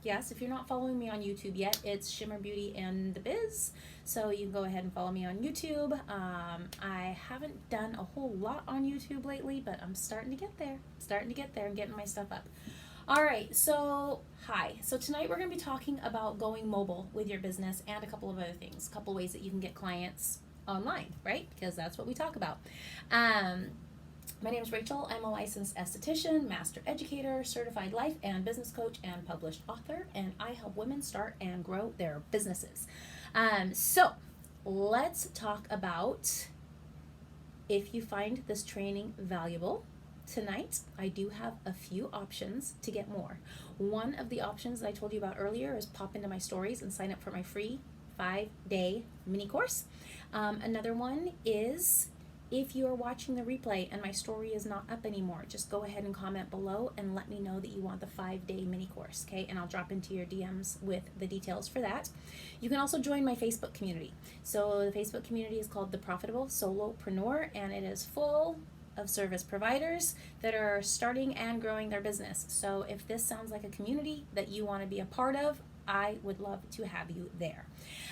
Yes, if you're not following me on YouTube yet, it's Shimmer Beauty and the Biz. So you can go ahead and follow me on YouTube. I haven't done a whole lot on YouTube lately, but I'm starting to get there. Starting to get there and getting my stuff up. All right, so hi. So tonight we're going to be talking about going mobile with your business and a couple of other things, a couple ways that you can get clients online, right? Because that's what we talk about. Um, my name is Rachel. I'm a licensed esthetician, master educator, certified life and business coach, and published author, and I help women start and grow their businesses. So let's talk about if you find this training valuable. Tonight, I do have a few options to get more. One of the options that I told you about earlier is pop into my stories and sign up for my free 5-day mini course. Another one is if you are watching the replay and my story is not up anymore, just go ahead and comment below and let me know that you want the 5-day mini course, okay? And I'll drop into your DMs with the details for that. You can also join my Facebook community. So the Facebook community is called The Profitable Solopreneur, and it is full of service providers that are starting and growing their business. So if this sounds like a community that you want to be a part of, I would love to have you there.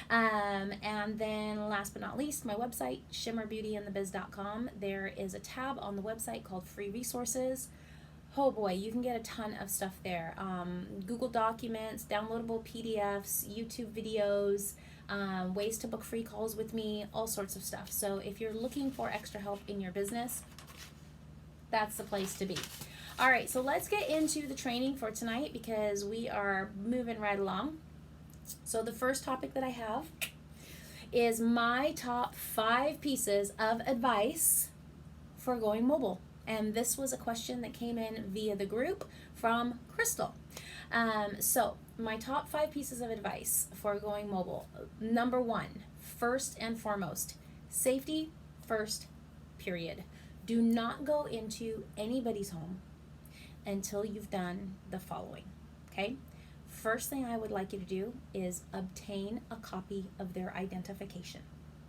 And then last but not least, my website, shimmerbeautyandthebiz.com. There is a tab on the website called Free Resources. Oh boy, you can get a ton of stuff there. Google Documents, downloadable PDFs, YouTube videos, ways to book free calls with me, all sorts of stuff. So if you're looking for extra help in your business, that's the place to be. All right, so let's get into the training for tonight because we are moving right along. So the first topic that I have is my top 5 pieces of advice for going mobile. And this was a question that came in via the group from Crystal. So my top 5 pieces of advice for going mobile. Number 1, first and foremost, safety first, period. Do not go into anybody's home until you've done the following, okay? First thing I would like you to do is obtain a copy of their identification,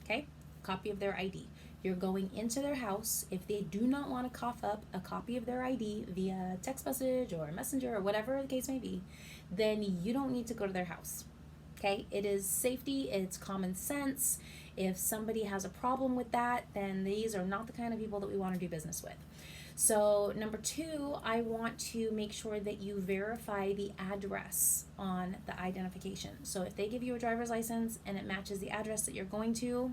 okay? Copy of their ID. You're going into their house. If they do not want to cough up a copy of their ID via text message or messenger or whatever the case may be, then you don't need to go to their house, okay? It is safety, it's common sense. If somebody has a problem with that, then these are not the kind of people that we want to do business with. So number 2, I want to make sure that you verify the address on the identification. So if they give you a driver's license and it matches the address that you're going to,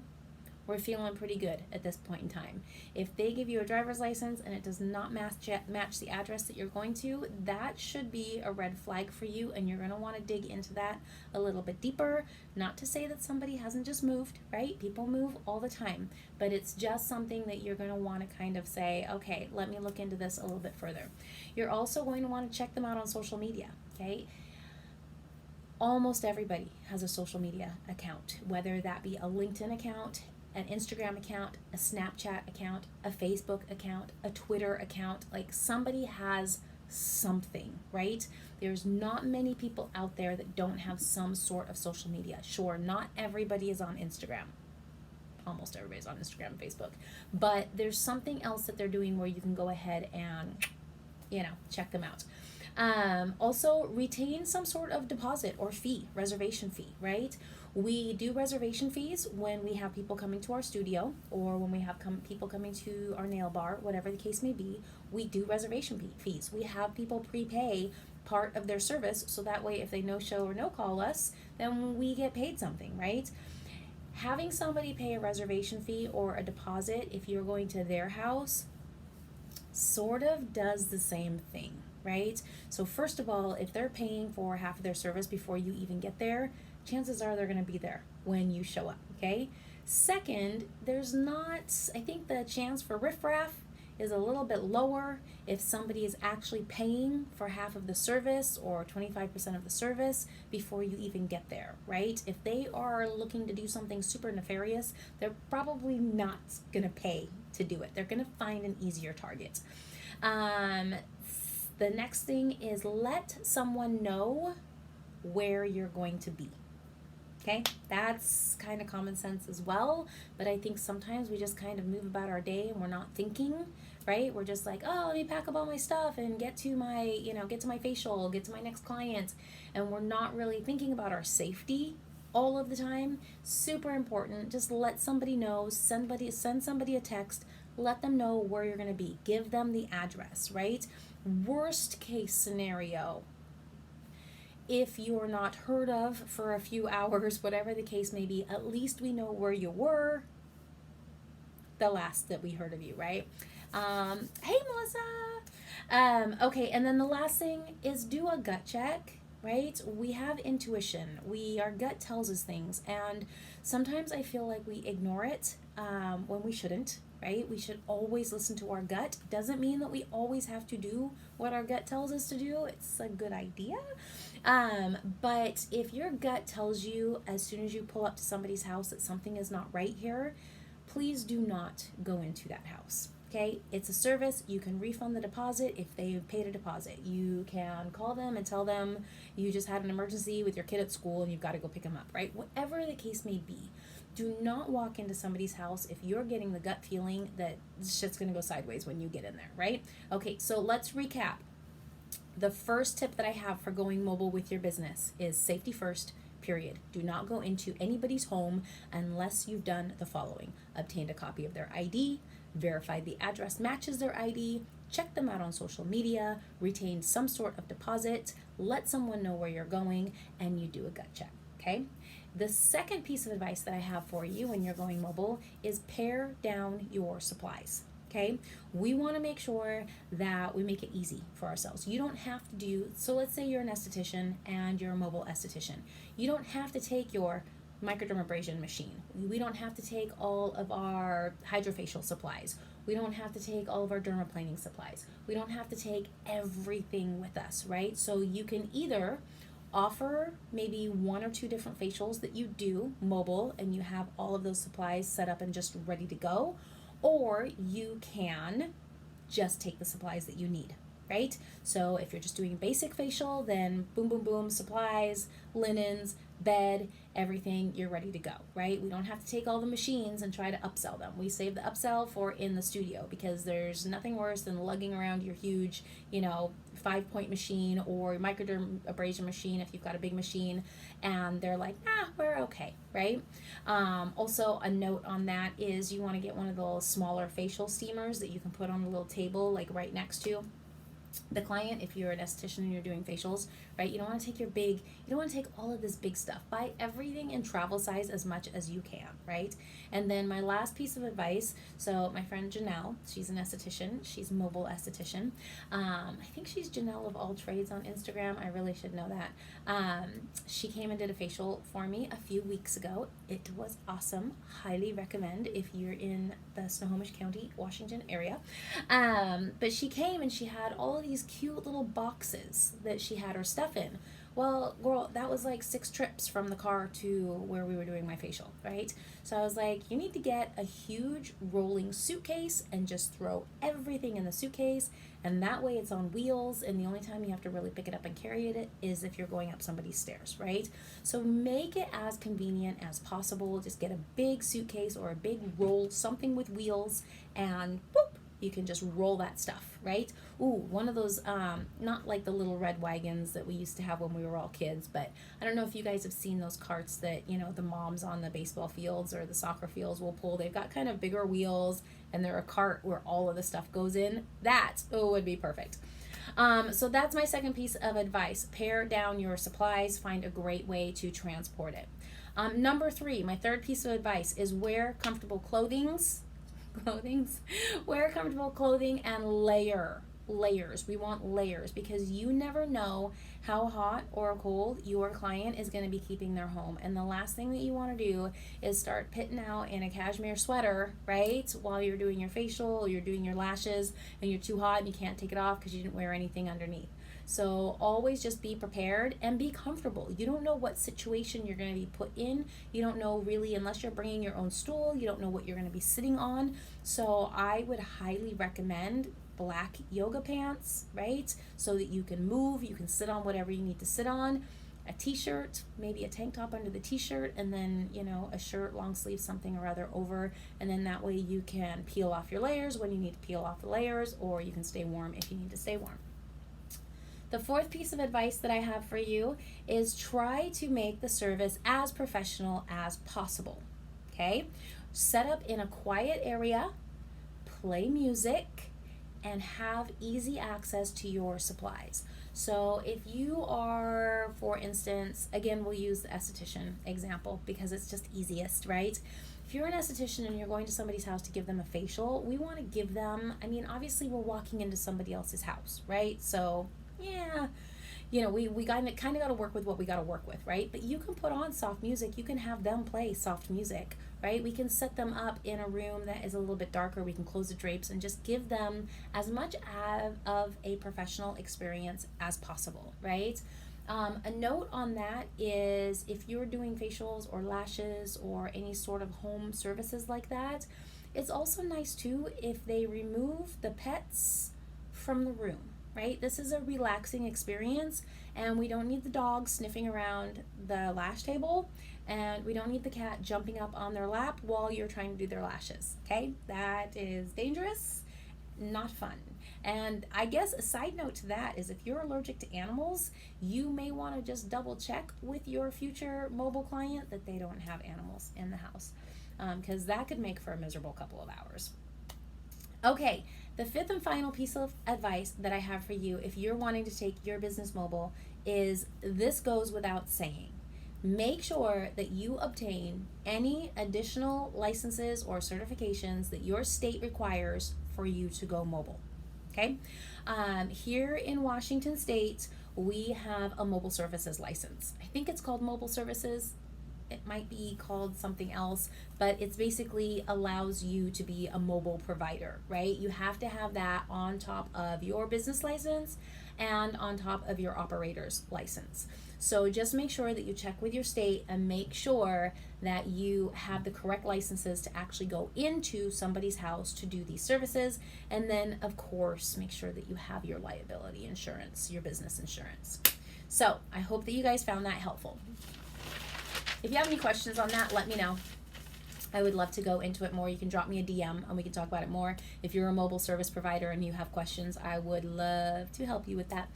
we're feeling pretty good at this point in time. If they give you a driver's license and it does not match the address that you're going to, that should be a red flag for you, and you're going to want to dig into that a little bit deeper. Not to say that somebody hasn't just moved, right? People move all the time, but it's just something that you're going to want to kind of say, okay, let me look into this a little bit further. You're also going to want to check them out on social media, okay? Almost everybody has a social media account, whether that be a LinkedIn account, an Instagram account, a Snapchat account, a Facebook account, a Twitter account. Like, somebody has something, right? There's not many people out there that don't have some sort of social media. Sure, not everybody is on Instagram. Almost everybody's on Instagram and Facebook. But there's something else that they're doing where you can go ahead and, check them out. Also, retain some sort of deposit or fee, reservation fee, right? We do reservation fees when we have people coming to our studio or when we have people coming to our nail bar, whatever the case may be. We do reservation fees. We have people prepay part of their service so that way if they no-show or no-call us, then we get paid something, right? Having somebody pay a reservation fee or a deposit if you're going to their house sort of does the same thing, right? So first of all, if they're paying for half of their service before you even get there, chances are they're going to be there when you show up, okay? Second, I think the chance for riffraff is a little bit lower if somebody is actually paying for half of the service or 25% of the service before you even get there, right? If they are looking to do something super nefarious, they're probably not going to pay to do it. They're going to find an easier target. The next thing is let someone know where you're going to be. Okay, that's kind of common sense as well, but I think sometimes we just kind of move about our day and we're not thinking right? We're just like, oh, let me pack up all my stuff and get to my, get to my facial, get to my next client. And we're not really thinking about our safety all of the time. Super important. Just let somebody know, send somebody a text, let them know where you're going to be. Give them the address, right? Worst case scenario, if you're not heard of for a few hours, whatever the case may be, at least we know where you were the last that we heard of you, right? Hey, Melissa. Okay, and then the last thing is do a gut check, right? We have intuition. Our gut tells us things, and sometimes I feel like we ignore it when we shouldn't, right? We should always listen to our gut. Doesn't mean that we always have to do what our gut tells us to do. It's a good idea. But if your gut tells you as soon as you pull up to somebody's house that something is not right here, please do not go into that house. Okay, it's a service. You can refund the deposit if they paid a deposit. You can call them and tell them you just had an emergency with your kid at school and you've got to go pick them up, right? Whatever the case may be, do not walk into somebody's house if you're getting the gut feeling that shit's going to go sideways when you get in there, right? Okay, so let's recap. The first tip that I have for going mobile with your business is safety first, period. Do not go into anybody's home unless you've done the following: obtained a copy of their ID, verified the address matches their ID, check them out on social media, retained some sort of deposit, let someone know where you're going, and you do a gut check, okay? The second piece of advice that I have for you when you're going mobile is pare down your supplies. Okay, we want to make sure that we make it easy for ourselves. You don't have to do, so let's say you're an esthetician and you're a mobile esthetician. You don't have to take your microdermabrasion machine. We don't have to take all of our hydrofacial supplies. We don't have to take all of our dermaplaning supplies. We don't have to take everything with us, right? So you can either offer maybe 1 or 2 different facials that you do mobile and you have all of those supplies set up and just ready to go, or you can just take the supplies that you need, right? So if you're just doing a basic facial, then boom, boom, boom, supplies, linens, bed, everything, you're ready to go, right? We don't have to take all the machines and try to upsell them. We save the upsell for in the studio, because there's nothing worse than lugging around your huge, 5-point machine or microdermabrasion machine if you've got a big machine, and they're like, we're okay, right? Also, a note on that is you want to get one of those smaller facial steamers that you can put on a little table, like right next to the client. If you're an esthetician and you're doing facials, right, you don't want to take you don't want to take all of this big stuff. Buy everything in travel size as much as you can, right? And then my last piece of advice, so my friend Janelle, she's an esthetician, she's a mobile esthetician. I think she's Janelle of All Trades on Instagram. I really should know that. She came and did a facial for me a few weeks ago. It was awesome. Highly recommend if you're in the Snohomish County, Washington area. But she came and she had all of these cute little boxes that she had her stuff in. Well, girl, that was like 6 trips from the car to where we were doing my facial, right? So I was like, you need to get a huge rolling suitcase and just throw everything in the suitcase, and that way it's on wheels, and the only time you have to really pick it up and carry it is if you're going up somebody's stairs, right? So make it as convenient as possible. Just get a big suitcase or a big roll, something with wheels, and boop, you can just roll that stuff, right? Ooh, one of those, not like the little red wagons that we used to have when we were all kids, but I don't know if you guys have seen those carts that, the moms on the baseball fields or the soccer fields will pull. They've got kind of bigger wheels, and they're a cart where all of the stuff goes in. That would be perfect. So that's my second piece of advice. Pare down your supplies. Find a great way to transport it. Number 3, my third piece of advice is wear comfortable clothings. Wear comfortable clothing and layers. We want layers, because you never know how hot or cold your client is going to be keeping their home. And the last thing that you want to do is start pitting out in a cashmere sweater, right, while you're doing your facial or you're doing your lashes, and you're too hot and you can't take it off because you didn't wear anything underneath. So always just be prepared and be comfortable. You don't know what situation you're going to be put in. You don't know really, unless you're bringing your own stool, you don't know what you're going to be sitting on. So I would highly recommend black yoga pants, right? So that you can move, you can sit on whatever you need to sit on. a t-shirt, maybe a tank top under the t-shirt, and then, a shirt, long sleeve, something or other over, and then that way you can peel off your layers when you need to peel off the layers, or you can stay warm if you need to stay warm. The fourth piece of advice that I have for you is try to make the service as professional as possible, okay? Set up in a quiet area, play music, and have easy access to your supplies. So if you are, for instance, again, we'll use the esthetician example because it's just easiest, right? If you're an esthetician and you're going to somebody's house to give them a facial, we want to give them, obviously we're walking into somebody else's house, right? So yeah, we kind of got to work with what we got to work with, right? But you can put on soft music. You can have them play soft music, right? We can set them up in a room that is a little bit darker. We can close the drapes and just give them as much of a professional experience as possible, right? A note on that is if you're doing facials or lashes or any sort of home services like that, it's also nice too if they remove the pets from the room. Right? This is a relaxing experience, and we don't need the dog sniffing around the lash table, and we don't need the cat jumping up on their lap while you're trying to do their lashes, okay? That is dangerous, not fun. And I guess a side note to that is if you're allergic to animals, you may want to just double check with your future mobile client that they don't have animals in the house, because that could make for a miserable couple of hours. Okay, the fifth and final piece of advice that I have for you if you're wanting to take your business mobile is this goes without saying. Make sure that you obtain any additional licenses or certifications that your state requires for you to go mobile. Okay? Here in Washington State, we have a mobile services license. I think it's called mobile services. It might be called something else, but it's basically allows you to be a mobile provider, right? You have to have that on top of your business license and on top of your operator's license. So just make sure that you check with your state and make sure that you have the correct licenses to actually go into somebody's house to do these services. And then, of course, make sure that you have your liability insurance, your business insurance. So I hope that you guys found that helpful. If you have any questions on that, let me know. I would love to go into it more. You can drop me a DM and we can talk about it more. If you're a mobile service provider and you have questions, I would love to help you with that.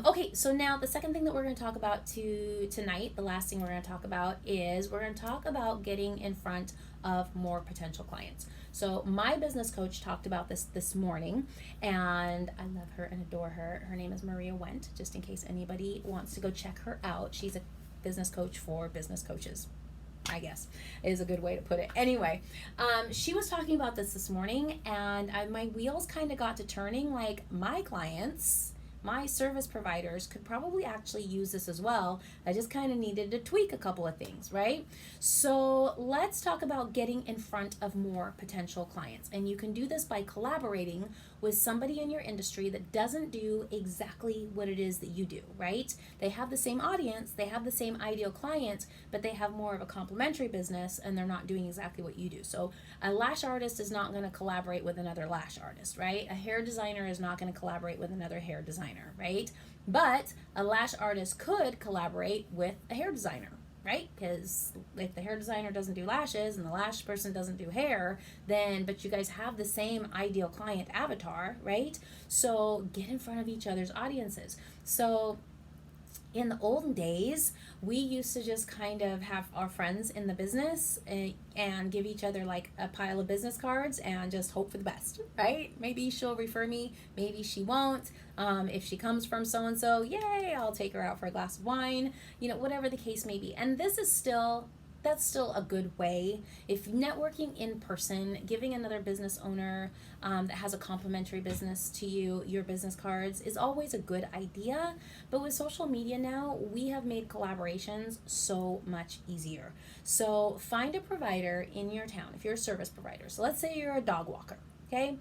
Okay, so now the second thing that we're going to talk about tonight, the last thing we're going to talk about is we're going to talk about getting in front of more potential clients. So my business coach talked about this morning, and I love her and adore her. Her name is Maria Wendt, just in case anybody wants to go check her out. She's a business coach for business coaches, I guess is a good way to put it. Anyway, she was talking about this morning, and my wheels kind of got to turning. Like, my clients, my service providers could probably actually use this as well. I just kind of needed to tweak a couple of things, right? So let's talk about getting in front of more potential clients. And you can do this by collaborating with somebody in your industry that doesn't do exactly what it is that you do, right? They have the same audience, they have the same ideal client, but they have more of a complementary business and they're not doing exactly what you do. So a lash artist is not going to collaborate with another lash artist, right? A hair designer is not going to collaborate with another hair designer, right? But a lash artist could collaborate with a hair designer, right? Because if the hair designer doesn't do lashes and the lash person doesn't do hair, then, but you guys have the same ideal client avatar, right? So get in front of each other's audiences. So in the olden days, we used to just kind of have our friends in the business and give each other like a pile of business cards and just hope for the best, right? Maybe she'll refer me, maybe she won't. If she comes from so-and-so, yay, I'll take her out for a glass of wine, whatever the case may be. And that's still a good way. If networking in person, giving another business owner that has a complementary business to you your business cards is always a good idea. But with social media now, we have made collaborations so much easier. So find a provider in your town if you're a service provider. So let's say you're a dog walker, okay?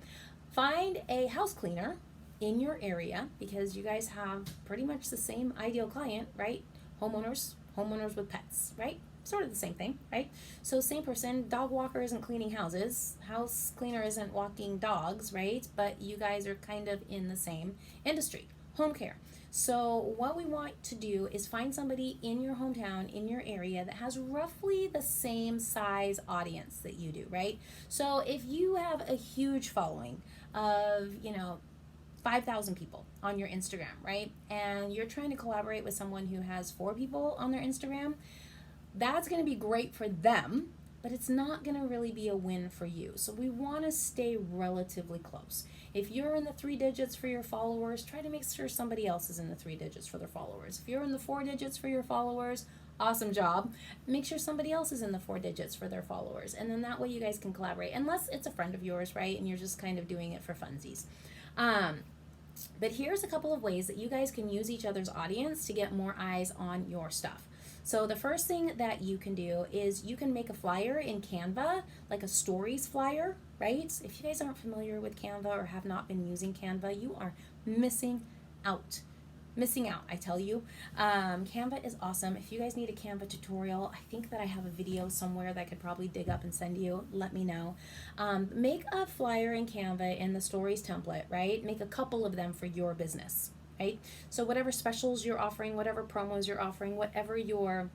Find a house cleaner in your area because you guys have pretty much the same ideal client, right? Homeowners with pets, right? Sort of the same thing, right? So same person, dog walker isn't cleaning houses, house cleaner isn't walking dogs, right? But you guys are kind of in the same industry, home care. So what we want to do is find somebody in your hometown, in your area, that has roughly the same size audience that you do, right? So if you have a huge following of, 5,000 people on your Instagram, right? And you're trying to collaborate with someone who has 4 people on their Instagram, that's going to be great for them, but it's not going to really be a win for you. So we want to stay relatively close. If you're in the 3 digits for your followers, try to make sure somebody else is in the 3 digits for their followers. If you're in the 4 digits for your followers, awesome job. Make sure somebody else is in the 4 digits for their followers. And then that way you guys can collaborate, unless it's a friend of yours, right? And you're just kind of doing it for funsies. But here's a couple of ways that you guys can use each other's audience to get more eyes on your stuff. So the first thing that you can do is you can make a flyer in Canva, like a stories flyer, right? If you guys aren't familiar with Canva or have not been using Canva, you are missing out. I tell you. Canva is awesome. If you guys need a Canva tutorial, I think that I have a video somewhere that I could probably dig up and send you. Let me know. Make a flyer in Canva in the stories template, right? Make a couple of them for your business, right? So whatever specials you're offering, whatever promos you're offering, whatever your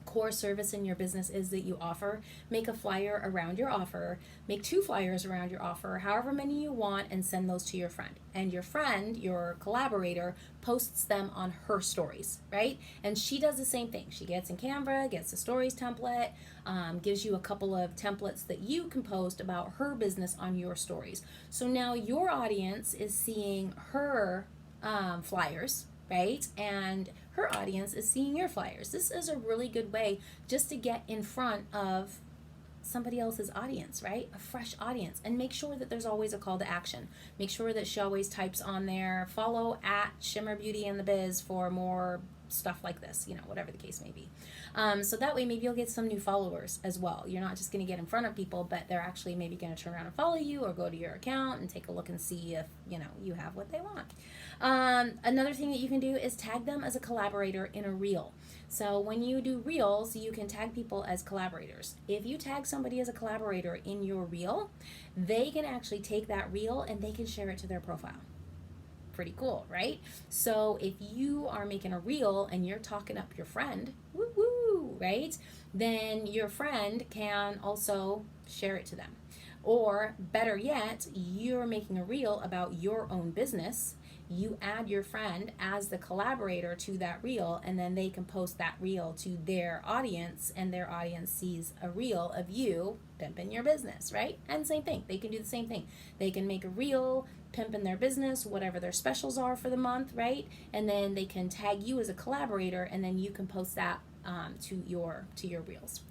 core service in your business is that you offer, make a flyer around your offer, make 2 flyers around your offer, however many you want, and send those to your friend. And your friend, your collaborator, posts them on her stories, right? And she does the same thing. She gets in Canva, gets the stories template, gives you a couple of templates that you can post about her business on your stories. So now your audience is seeing her flyers, right? And her audience is seeing your flyers. This is a really good way just to get in front of somebody else's audience, right? A fresh audience. And make sure that there's always a call to action. Make sure that she always types on there, follow at Shimmer Beauty and the Biz for more stuff like this, whatever the case may be. So that way maybe you'll get some new followers as well. You're not just going to get in front of people, but they're actually maybe going to turn around and follow you or go to your account and take a look and see if, you have what they want. Another thing that you can do is tag them as a collaborator in a reel. So when you do reels, you can tag people as collaborators. If you tag somebody as a collaborator in your reel, they can actually take that reel and they can share it to their profile. Pretty cool, right? So if you are making a reel and you're talking up your friend, woo, right? Then your friend can also share it to them. Or better yet, you're making a reel about your own business. You add your friend as the collaborator to that reel, and then they can post that reel to their audience, and their audience sees a reel of you pimping your business, right? And same thing, they can do the same thing. They can make a reel pimping their business, whatever their specials are for the month, right? And then they can tag you as a collaborator, and then you can post that to your reels.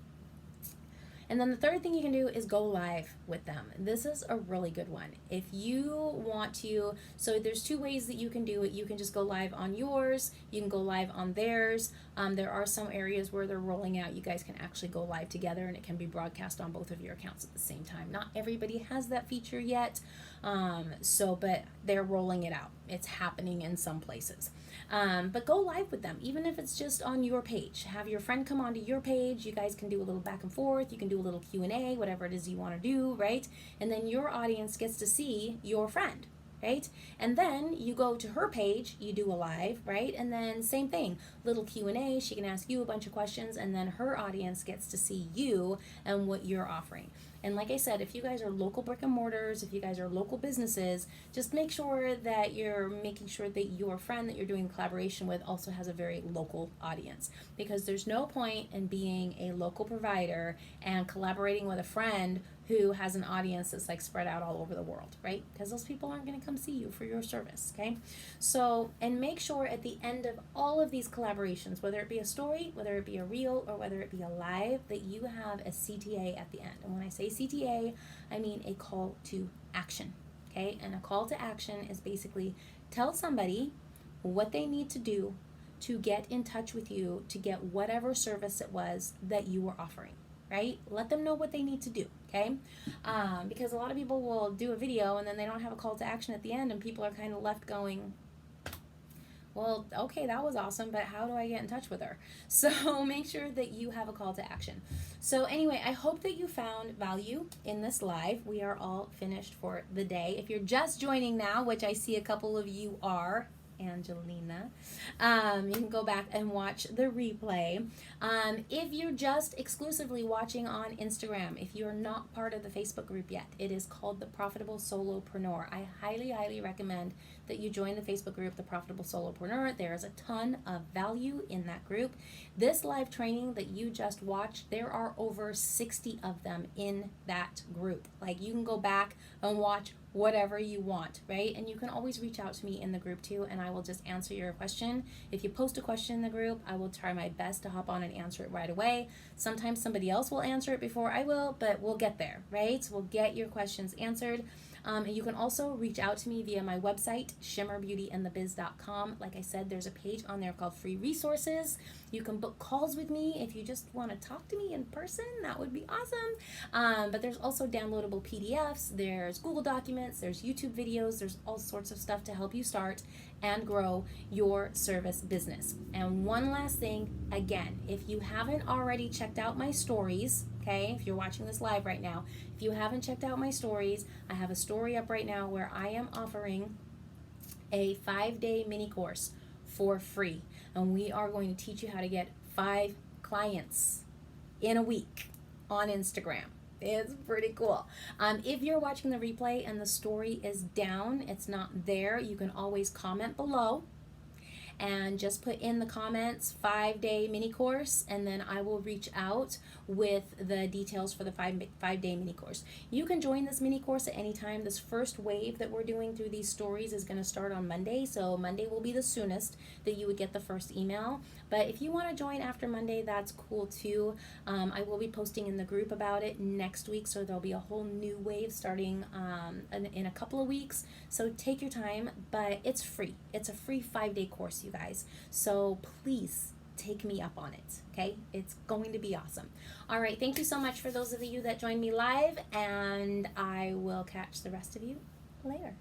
And then the third thing you can do is go live with them. This is a really good one. If you want to, so there's 2 ways that you can do it. You can just go live on yours. You can go live on theirs. There are some areas where they're rolling out. You guys can actually go live together and it can be broadcast on both of your accounts at the same time. Not everybody has that feature yet, but they're rolling it out. It's happening in some places. But go live with them, even if it's just on your page. Have your friend come onto your page. You guys can do a little back and forth. You can do a little Q&A, whatever it is you want to do, right? And then your audience gets to see your friend, right? And then you go to her page, you do a live, right? And then same thing, little Q&A. She can ask you a bunch of questions, and then her audience gets to see you and what you're offering. And like I said, if you guys are local brick and mortars, if you guys are local businesses, just make sure that you're making sure that your friend that you're doing collaboration with also has a very local audience. Because there's no point in being a local provider and collaborating with a friend who has an audience that's like spread out all over the world, right? Because those people aren't going to come see you for your service, okay? So, and make sure at the end of all of these collaborations, whether it be a story, whether it be a reel, or whether it be a live, that you have a CTA at the end. And when I say CTA, I mean a call to action, okay? And a call to action is basically tell somebody what they need to do to get in touch with you to get whatever service it was that you were offering. Right? Let them know what they need to do, okay? Because a lot of people will do a video and then they don't have a call to action at the end, and people are kind of left going, well, okay, that was awesome, but how do I get in touch with her? So make sure that you have a call to action. So anyway, I hope that you found value in this live. We are all finished for the day. If you're just joining now, which I see a couple of you are, Angelina. You can go back and watch the replay. If you're just exclusively watching on Instagram, if you're not part of the Facebook group yet, it is called the Profitable Solopreneur. I highly, highly recommend that you join the Facebook group, the Profitable Solopreneur. There is a ton of value in that group. This live training that you just watched, there are over 60 of them in that group. Like, you can go back and watch whatever you want, right? And you can always reach out to me in the group too, and I will just answer your question. If you post a question in the group, I will try my best to hop on and answer it right away. Sometimes somebody else will answer it before I will, but we'll get there, right? So we'll get your questions answered. And you can also reach out to me via my website, shimmerbeautyandthebiz.com. Like I said, there's a page on there called Free Resources. You can book calls with me if you just want to talk to me in person. That would be awesome. But there's also downloadable PDFs. There's Google Documents. There's YouTube videos. There's all sorts of stuff to help you start and grow your service business. And one last thing, again, if you haven't already checked out my stories, okay, if you're watching this live right now, if you haven't checked out my stories, I have a story up right now where I am offering a 5-day mini course for free. And we are going to teach you how to get 5 clients in a week on Instagram. It's pretty cool. If you're watching the replay and the story is down, it's not there, you can always comment below and just put in the comments 5-day mini course, and then I will reach out with the details for the 5-day mini course. You can join this mini course at any time. This first wave that we're doing through these stories is going to start on Monday, so Monday will be the soonest that you would get the first email. But if you want to join after Monday, that's cool too. I will be posting in the group about it next week, so there'll be a whole new wave starting in a couple of weeks. So take your time, but it's free. It's a free 5-day course, you guys. So please take me up on it, okay? It's going to be awesome. All right, thank you so much for those of you that joined me live, and I will catch the rest of you later.